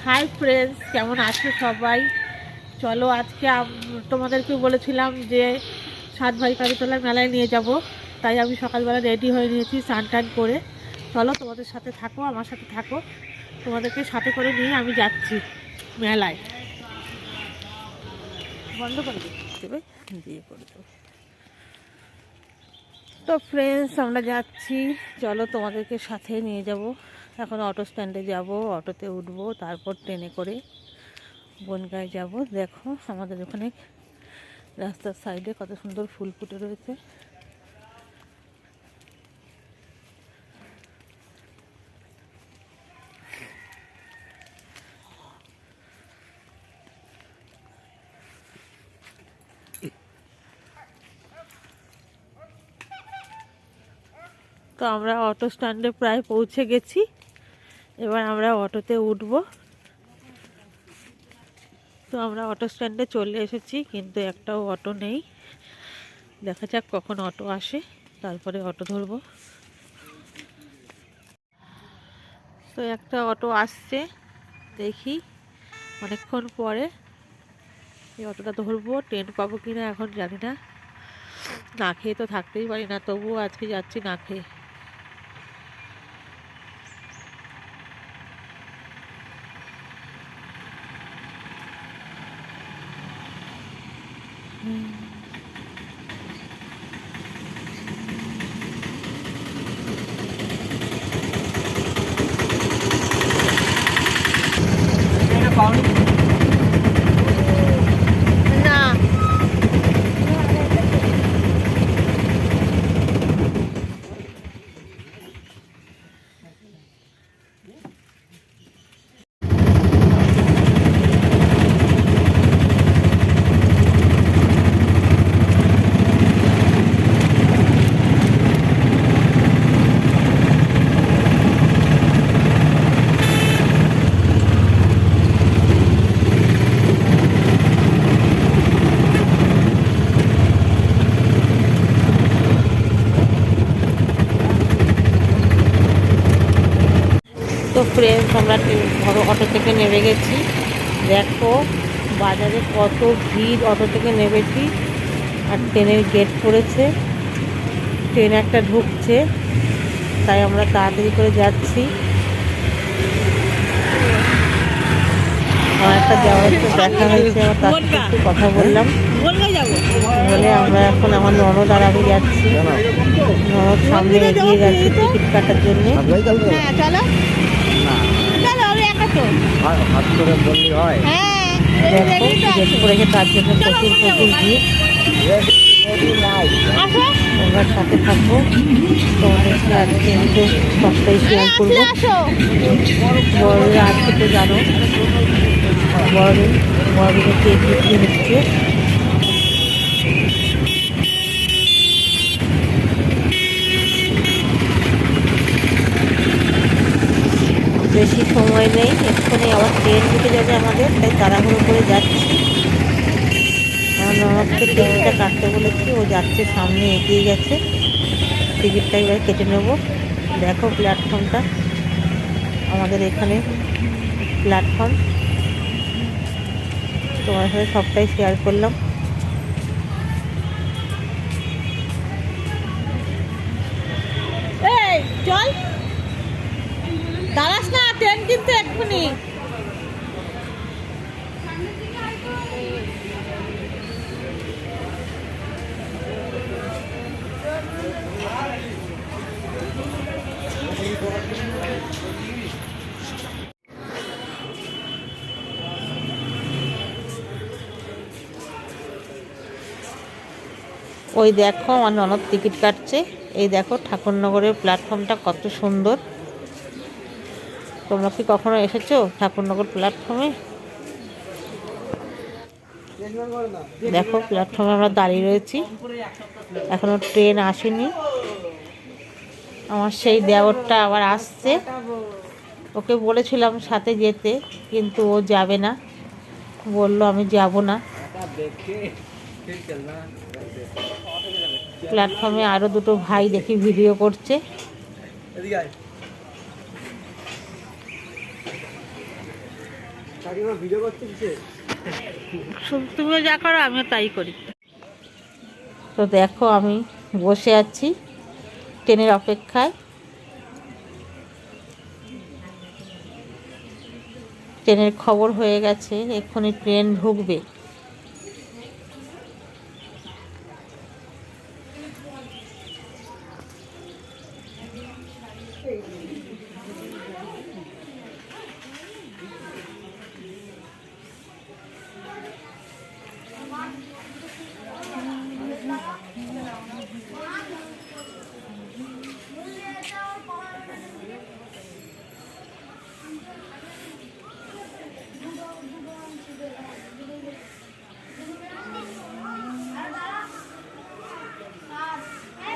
Hi friends, কেমন আছো সবাই? চলো আজকে তোমাদেরকে বলেছিলাম যে 7 ভাই কালীতলা মেলায় নিয়ে যাব, তাই আমি সকালবেলা রেডি হয়ে নিয়েছি স্নান টান করে। চলো তোমাদের সাথে থাকো, আমার সাথে থাকো, তোমাদেরকে সাথে করে নিয়ে আমি যাচ্ছি মেলায়। বন্ধ করে দেবে দিয়ে করে দেবো। তো ফ্রেন্ডস, আমরা যাচ্ছি, চলো তোমাদেরকে সাথে নিয়ে যাব। এখন অটো স্ট্যান্ডে যাব, অটোতে উঠবো, তারপর ট্রেনে করে বনগাঁয় যাব। দেখো আমাদের ওখানে রাস্তার সাইডে কত সুন্দর ফুল ফুটে রয়েছে। তো আমরা অটো স্ট্যান্ডে প্রায় পৌঁছে গেছি, এবার আমরা অটোতে উঠব। তো আমরা অটো স্ট্যান্ডে চলে এসেছি, কিন্তু একটাও অটো নেই। দেখা যাক কখন অটো আসে, তারপরে অটো ধরবো। তো একটা অটো আসছে, দেখি অনেকক্ষণ পরে এই অটোটা ধরবো। ট্রেন পাবো কিনা এখন জানি না, না খেয়ে তো থাকতেই পারি না, তবুও আজকে যাচ্ছি না খেয়ে। না, তো ফ্রেন্ডস, আমরা বড় অটো থেকে নেমে গেছি। দেখো বাজারে কত ভিড়, অটো থেকে নেমেছি আর ট্রেনের গেট পড়েছে, ট্রেন একটা ঢুকছে, তাই আমরা তাড়াতাড়ি করে যাচ্ছি। আমার একটা যাওয়ার একটু দেখা হয়েছে, আমার তার সাথে একটু কথা বললাম বলে আমরা এখন আমার ননদ আর আমি যাচ্ছি। ননদ সামনে এগিয়ে গেছে টিকিট কাটার জন্য। দেখো গেট পড়েছে, তার জন্য প্রচুর ভিড়। তোমরা সাথে থাকো, তোমাদেরকে আজকে একটু সবটাই শেয়ার করবো। বড়রা আজকে তো জানো বড়দিনের কেক বিক্রি হচ্ছে। বেশি সময় নেই, এক্ষুনি আবার ট্রেন ঢুকে যাবে আমাদের, তাই তাড়াহুড়ো করে যাচ্ছি। আমার ননদকে টিকিটটা কাটতে বলেছি, ও যাচ্ছে, সামনে এগিয়ে গেছে। টিকিটটা এবার কেটে নেব। দেখো প্ল্যাটফর্মটা, আমাদের এখানে প্ল্যাটফর্ম, তোমার সাথে সবটাই শেয়ার করলাম। এই চল, দাঁড়াস না, ট্রেন কিন্তু এক্ষুনি। ওই দেখো আমার ননদ টিকিট কাটছে। এই দেখো ঠাকুরনগরের প্ল্যাটফর্মটা কত সুন্দর। তোমরা কি কখনো এসেছো ঠাকুরনগর প্ল্যাটফর্মে? দেখো প্ল্যাটফর্মে আমরা দাঁড়িয়ে রয়েছি, এখনো ট্রেন আসেনি। আমার সেই দেওরটা আবার আসছে, ওকে বলেছিলাম সাথে যেতে, কিন্তু ও যাবে না, বলল আমি যাব না। প্ল্যাটফর্মে আরও দুটো ভাই দেখি ভিডিও করছে। তুমিও যা করো আমিও তাই করি। তো দেখো আমি বসে আছি ট্রেনের অপেক্ষায়। ট্রেনের খবর হয়ে গেছে, এক্ষুনি ট্রেন ঢুকবে।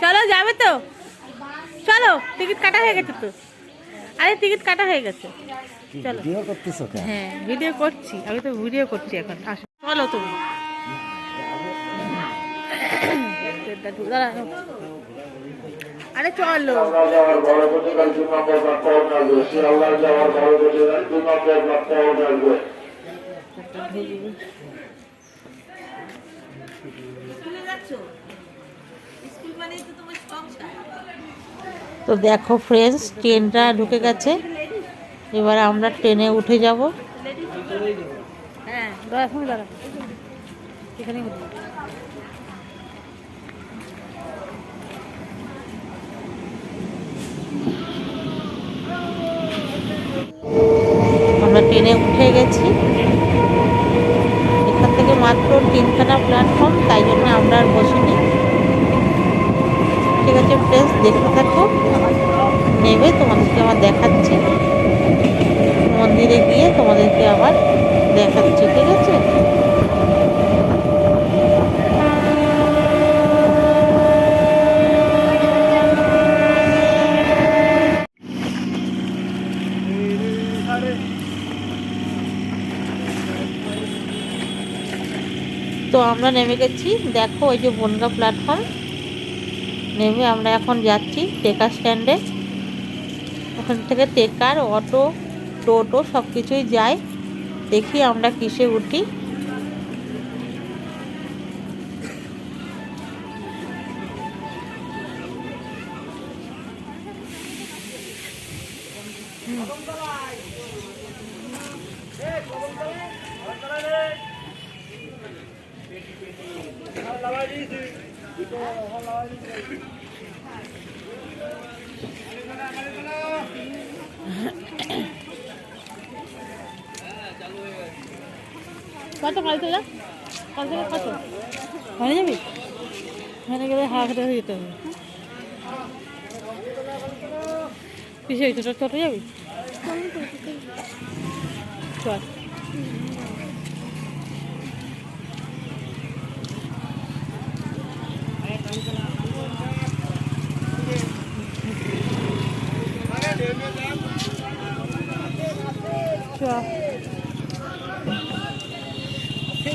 চলো যাবে তো, চলো টিকিট কাটা হয়ে গেছে তো। আরে টিকিট কাটা হয়ে গেছে, চলো। ভিডিও করতেছো কেন? হ্যাঁ ভিডিও করছি, আমি তো ভিডিও করছি এখন। আসো চলো তুমি। আরে চলো। তো দেখো ফ্রেন্ডস, ট্রেনটা ঢুকে গেছে, এবার আমরা ট্রেনে উঠে যাব। হ্যাঁ এখন দাঁড়া, এখানে আমরা ট্রেনে উঠে গেছি। এখান থেকে মাত্র 3খানা প্ল্যাটফর্ম, তাই জন্য আমরা আর বসিনি। ঠিক আছে ফ্রেন্ডস, দেখতে থাকো, নেবে তোমাদেরকে আবার দেখাচ্ছি, মন্দিরে গিয়ে তোমাদেরকে আবার দেখাচ্ছি। ঠিক আছে, তো আমরা নেমে গেছি। দেখো ওই যে বনগা প্ল্যাটফর্ম, নেমে আমরা এখন যাচ্ছি টেকার স্ট্যান্ডে। ওখান থেকে টেকার, অটো, টোটো সব কিছুই যায়। দেখি আমরা কিসে উঠি। কত কাল থেকে কত ওখানে যাবি? ওখানে গেলে হাওড়া হয়ে যেতে হবে। কিসে হয়েছে, টোটো যাবি? চল।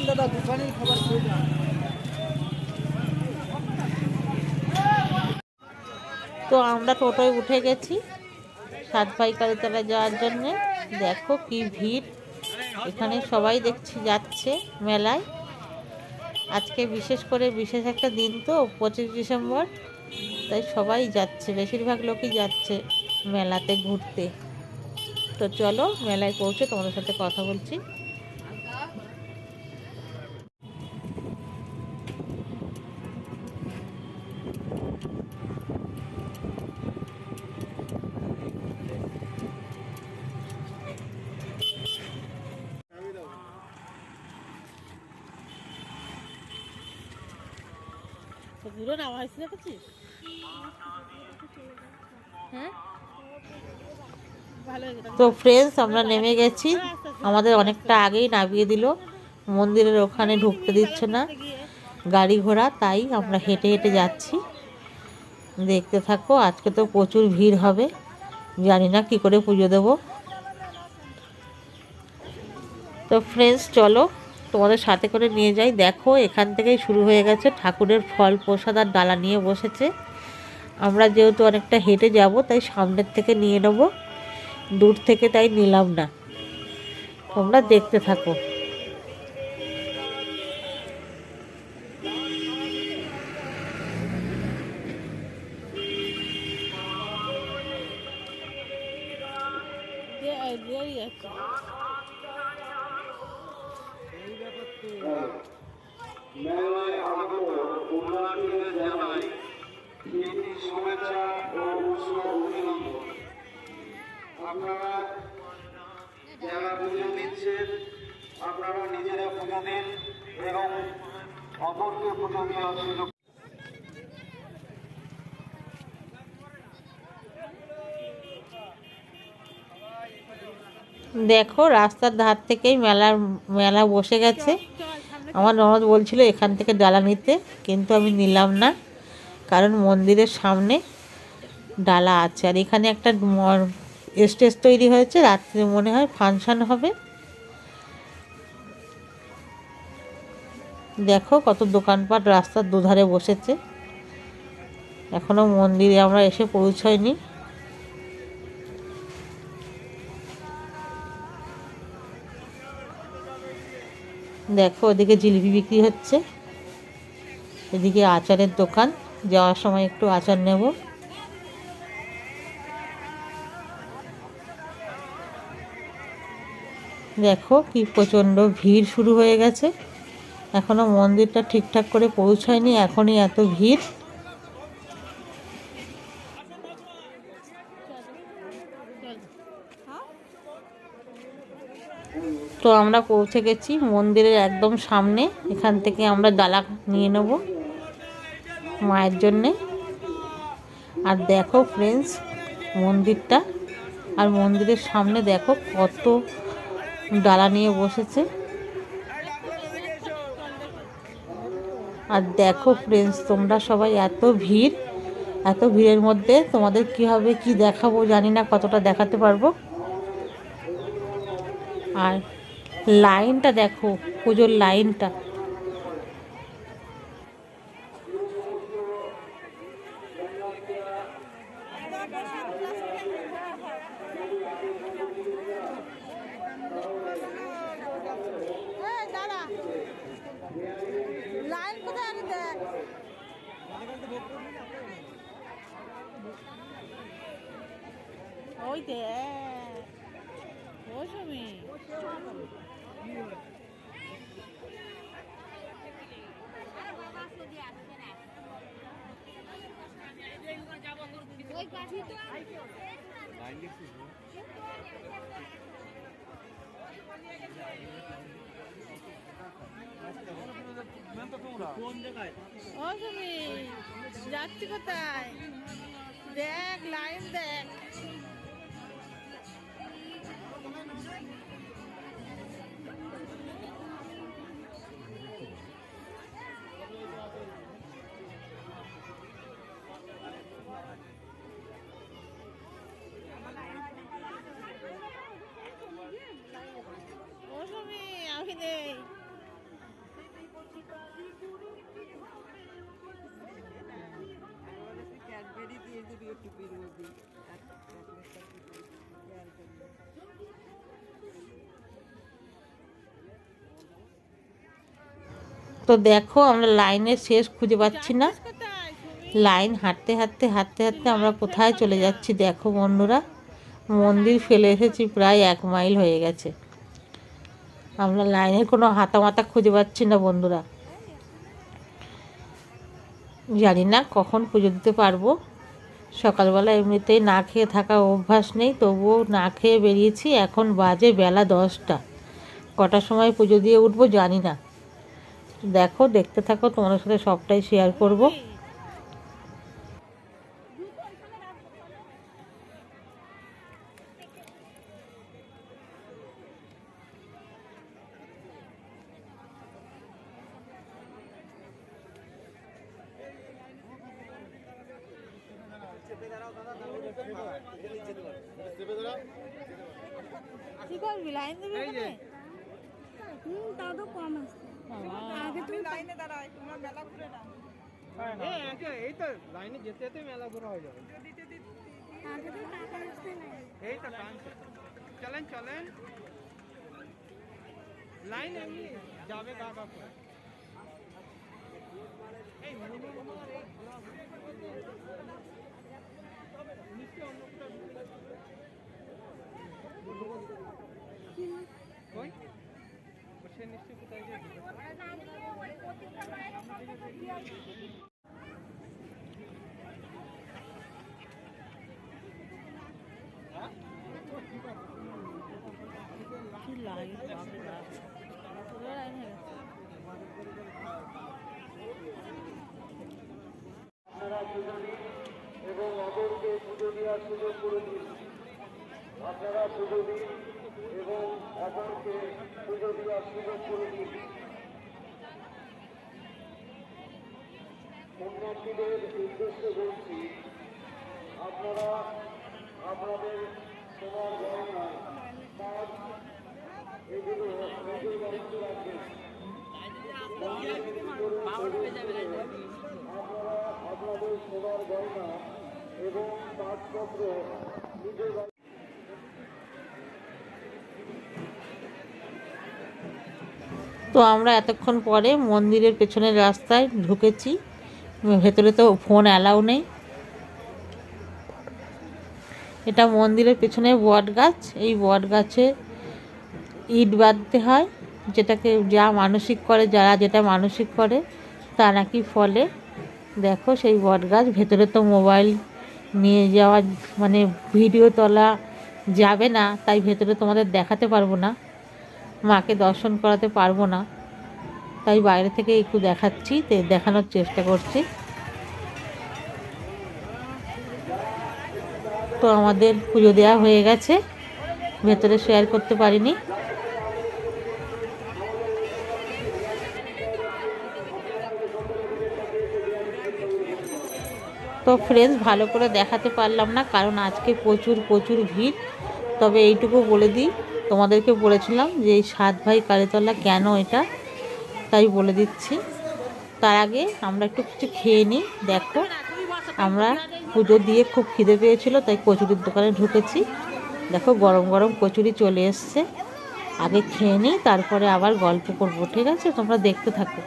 দাদা দোকানের খাবার খেয়ে যান। তো আমরা টোটোয় উঠে গেছি সাতভাই কালীতলা যাওয়ার জন্যে। দেখো কি ভিড়, এখানে সবাই দেখছি যাচ্ছে মেলায়। আজকে বিশেষ করে বিশেষ একটা দিন তো, 25 ডিসেম্বর, তাই সবাই যাচ্ছে, বেশিরভাগ লোকই যাচ্ছে মেলাতে ঘুরতে। তো চলো মেলায় পৌঁছে তোমাদের সাথে কথা বলছি। পুরো নাম হয়েছে দেখেছিস? হ্যাঁ তো ফ্রেন্ডস, আমরা নেমে গেছি। আমাদের অনেকটা আগেই নামিয়ে দিল, মন্দিরের ওখানে ঢুকতে দিচ্ছে না গাড়ি ঘোড়া, তাই আমরা হেঁটে হেঁটে যাচ্ছি। দেখতে থাকো, আজকে তো প্রচুর ভিড় হবে, জানি না কি করে পুজো দেব। তো ফ্রেন্ডস চলো তোমাদের সাথে করে নিয়ে যাই। দেখো এখান থেকেই শুরু হয়ে গেছে, ঠাকুরের ফল প্রসাদ আর ডালা নিয়ে বসেছে। আমরা যেহেতু অনেকটা হেঁটে যাব, তাই সামনের থেকে নিয়ে নেব, দূর থেকে তাই নিলাম না। তোমরা দেখতে থাকো। মেলায় আগত পুণ্যার্থীদের জানাই প্রীতি শুভেচ্ছা ও উষ্ণ অভিনন্দন। আপনারা যারা পুজো দিচ্ছেন, আপনারা নিজেরা পুজো দিন এবং অপরকে পুজো দেওয়ার সুযোগ। দেখো রাস্তার ধার থেকেই মেলা বসে গেছে। আমার ননদ বলছিল এখান থেকে ডালা নিতে, কিন্তু আমি নিলাম না, কারণ মন্দিরের সামনে ডালা আছে। আর এখানে একটা স্টেজ তৈরি হয়েছে, রাত্রে মনে হয় ফাংশন হবে। দেখো কত দোকানপাট রাস্তার দুধারে বসেছে। এখনো মন্দিরে আমরা এসে পৌঁছাইনি। দেখো ওদিকে জিলিপি বিক্রি হচ্ছে, এদিকে আচারের দোকান, যাওয়ার সময় একটু আচার নেব। দেখো কি প্রচণ্ড ভিড় শুরু হয়ে গেছে। এখনো মন্দিরটা ঠিকঠাক করে পৌঁছায়নি, এখনই এত ভিড়। তো আমরা পৌঁছে গেছি মন্দিরের একদম সামনে। এখান থেকে আমরা ডালা নিয়ে নেব মায়ের জন্যে। আর দেখো ফ্রেন্ডস মন্দিরটা, আর মন্দিরের সামনে দেখো কত ডালা নিয়ে বসেছে। আর দেখো ফ্রেন্ডস তোমরা সবাই এত ভিড়, এত ভিড়ের মধ্যে তোমাদের কীভাবে কি দেখাবো জানি না, কতটা দেখাতে পারবো। আর লাইনটা দেখো, পুজোর লাইনটা। ওই দেখ মৌসুমি, যাচ্ছি কোথায়? দেখ লাইন দেখ। আমি নেই। তো দেখো আমরা লাইনের শেষ খুঁজে পাচ্ছি না। লাইন হাঁটতে হাঁটতে হাঁটতে হাঁটতে আমরা কোথায় চলে যাচ্ছি দেখো বন্ধুরা। মন্দির ফেলে এসেছি, প্রায় 1 মাইল হয়ে গেছে। আমরা লাইনের কোনো হাতামাতা খুঁজে পাচ্ছি না বন্ধুরা। জানি না কখন পুজো দিতে পারবো। সকালবেলা এমনিতেই না খেয়ে থাকা অভ্যাস নেই, তবুও না খেয়ে বেরিয়েছি। এখন বাজে বেলা 10টা। কটার সময় পুজো দিয়ে উঠবো জানি না। দেখো দেখতে থাকো, তোমাদের সাথে সবটাই শেয়ার করব। কি করবি লাইন দেবে এখানে? তা তো কম আছে। আগে তুমি লাইনে দাঁড়াও, তোমরা মেলা ঘুরে নাও। এই তো লাইনে যেতে যেতে মেলা ঘোরা হয়ে যাবে। আগে তো টাকা আসছে না। এই তো টান চলেন চলেন। লাইন এমনি যাবে গা গা করে এই নিশ্চয় অন্য কোথায় সে নিশ্চয় কোথায় যাবে কি লাইন লাইন হয়ে গেছে। আপনারা পুজো দিন এবং অপরকে পুজো দেওয়ার সুযোগ করে দিন। আপনারা পুজো দিন এবং অপরকে পুজো দেওয়ার সুযোগ করে দিন। পুণ্যার্থীদের উদ্দেশ্যে বলছি, আপনারা আপনাদের সোনার গয়না কাজ এগুলো নজর দায়িত্ব রাখবেন। আপনারা আপনাদের সোনার গয়না এবং কাগজপত্র নিজের তো আমরা এতক্ষণ পরে মন্দিরের পেছনের রাস্তায় ঢুকেছি। ভেতরে তো ফোন অ্যালাউ নেই। এটা মন্দিরের পেছনে বট গাছ। এই বট গাছে ইট বাঁধতে হয়, যেটাকে যা মানসিক করে, যারা যেটা মানসিক করে তা নাকি ফলে। দেখো সেই বট গাছ। ভেতরে তো মোবাইল নিয়ে যাওয়া মানে ভিডিও তোলা যাবে না, তাই ভেতরে তোমাদের দেখাতে পারবো না, মাকে দর্শন করাতে পারবো না, তাই বাইরে থেকে একটু দেখাচ্ছি, দেখানোর চেষ্টা করছি। তো আমাদের পুজো দেওয়া হয়ে গেছে, ভেতরে শেয়ার করতে পারিনি। তো ফ্রেন্ডস, ভালো করে দেখাতে পারলাম না, কারণ আজকে প্রচুর প্রচুর ভিড়। তবে এইটুকু বলে দিই, তোমাদেরকে বলেছিলাম যে এই 7 ভাই কালীতলা কেন, এটা তাই বলে দিচ্ছি। তার আগে আমরা একটু কিছু খেয়ে নিই। দেখো, আমরা পুজো দিয়ে খুব খিদে পেয়েছিল, তাই কচুরির দোকানে ঢুকেছি। দেখো গরম গরম কচুরি চলে এসছে। আগে খেয়ে নিই, তারপরে আবার গল্প করবো, ঠিক আছে? তোমরা দেখতে থাকো।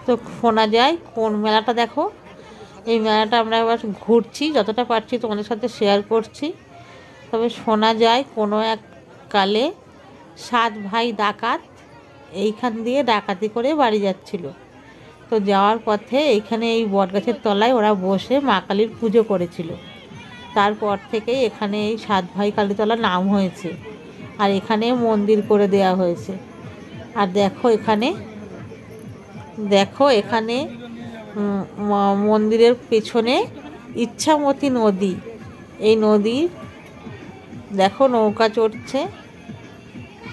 তো শোনা যায় কোন মেলাটা, দেখো এই মেলাটা আমরা এবার ঘুরছি, যতটা পারছি তোমাদের সাথে শেয়ার করছি। তবে শোনা যায় কোনো এক কালে 7 ভাই ডাকাত এইখান দিয়ে ডাকাতি করে বাড়ি যাচ্ছিল। তো যাওয়ার পথে এইখানে এই বটগাছের তলায় ওরা বসে মা কালীর পুজো করেছিল। তারপর থেকে এখানে এই 7 ভাই কালীতলা নাম হয়েছে, আর এখানে মন্দির করে দেয়া হয়েছে। আর দেখো এখানে মন্দিরের পেছনে ইচ্ছামতি নদী। এই নদী দেখো নৌকা চড়ছে,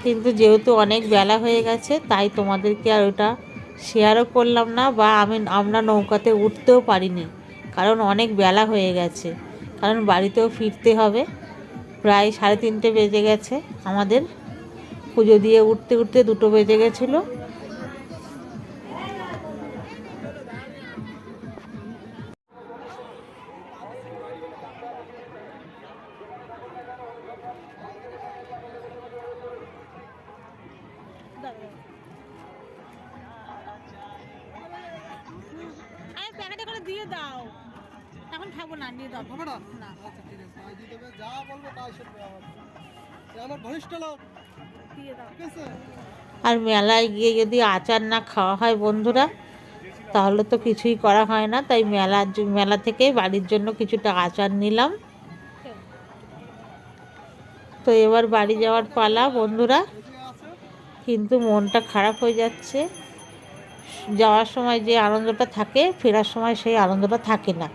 কিন্তু যেহেতু অনেক বেলা হয়ে গেছে তাই তোমাদেরকে আর ওটা শেয়ারও করলাম না, বা আমরা নৌকাতে উঠতেও পারিনি, কারণ অনেক বেলা হয়ে গেছে, কারণ বাড়িতেও ফিরতে হবে। প্রায় 3:30 বেজে গেছে, আমাদের পুজো দিয়ে উঠতে উঠতে 2 বেজে গেছিলো। প্যাকেটে করে দিয়ে দাও, এখন খাবো না, নিয়ে দাও। হবে না? আচ্ছা ঠিক আছে, তাই দিতে হবে, যা বলবো তাই শুনবে। আমার ঘনিষ্ঠ লোক, দিয়ে দাও। ঠিক আছে। আর মেলায় গিয়ে যদি আচার না খাওয়া হয় বন্ধুরা, তাহলে তো কিছুই করা হয় না। তাই মেলা থেকে বাড়ির জন্য কিছুটা আচার নিলাম। তো এবার বাড়ি যাওয়ার পালা বন্ধুরা, কিন্তু মনটা খারাপ হয়ে যাচ্ছে। যাওয়ার সময় যে আনন্দটা থাকে, ফেরার সময় সেই আনন্দটা থাকে না।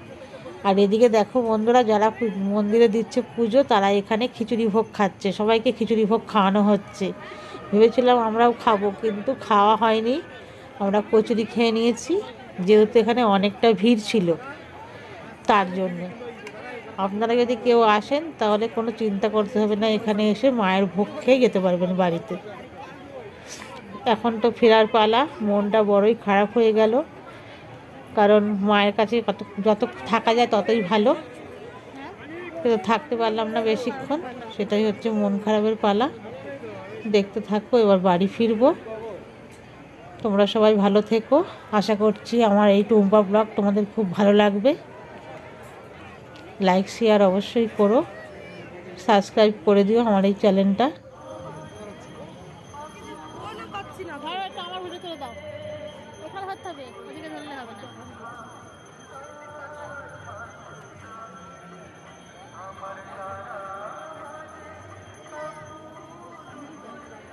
আর এদিকে দেখো বন্ধুরা, যারা মন্দিরে দিচ্ছে পুজো, তারা এখানে খিচুড়ি ভোগ খাচ্ছে। সবাইকে খিচুড়ি ভোগ খাওয়ানো হচ্ছে। ভেবেছিলাম আমরাও খাবো, কিন্তু খাওয়া হয়নি। আমরা কচুরি খেয়ে নিয়েছি, যেহেতু এখানে অনেকটা ভিড় ছিল তার জন্য। আপনারা যদি কেউ আসেন তাহলে কোনো চিন্তা করতে হবে না, এখানে এসে মায়ের ভোগ খেয়ে যেতে পারবেন বাড়িতে। এখন তো ফেরার পালা। মনটা বড়ই খারাপ হয়ে গেল, কারণ মায়ের কাছে যত থাকা যায় ততই ভালো, কিন্তু থাকতে পারলাম না বেশিক্ষণ। সেটাই হচ্ছে মন খারাপের পালা। দেখতে থাকো, এবার বাড়ি ফিরবো। তোমরা সবাই ভালো থেকো। আশা করছি আমার এই টুম্পা ব্লগ তোমাদের খুব ভালো লাগবে। লাইক শেয়ার অবশ্যই করো, সাবস্ক্রাইব করে দিও আমার এই চ্যানেলটা।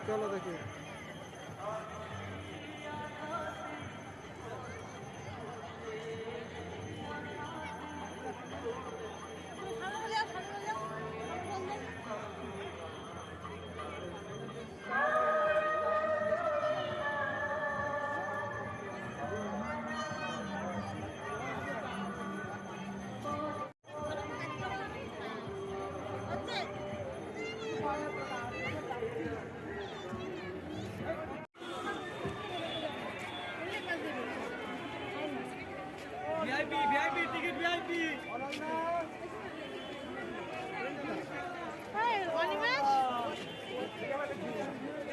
চলো দেখি। VIP ticket VIP.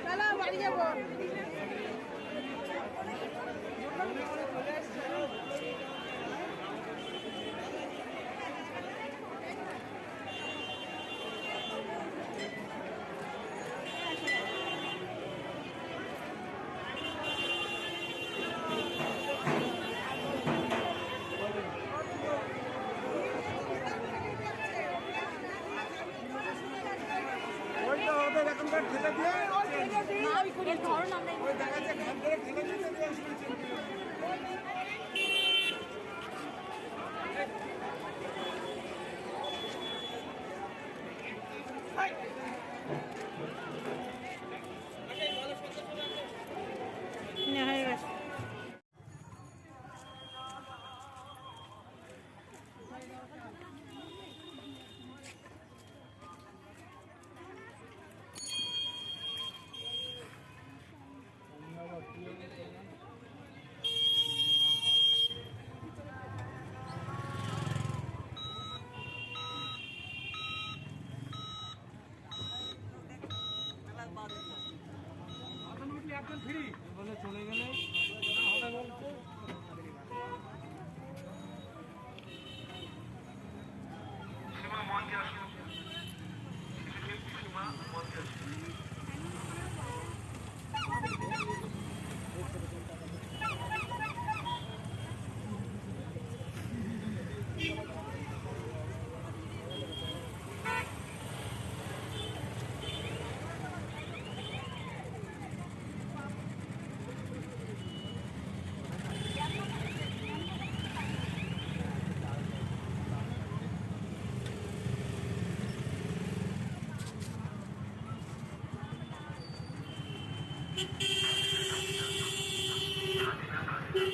চলো বাড়ি যাবো। একজন ফ্রি বলে চলে গেলে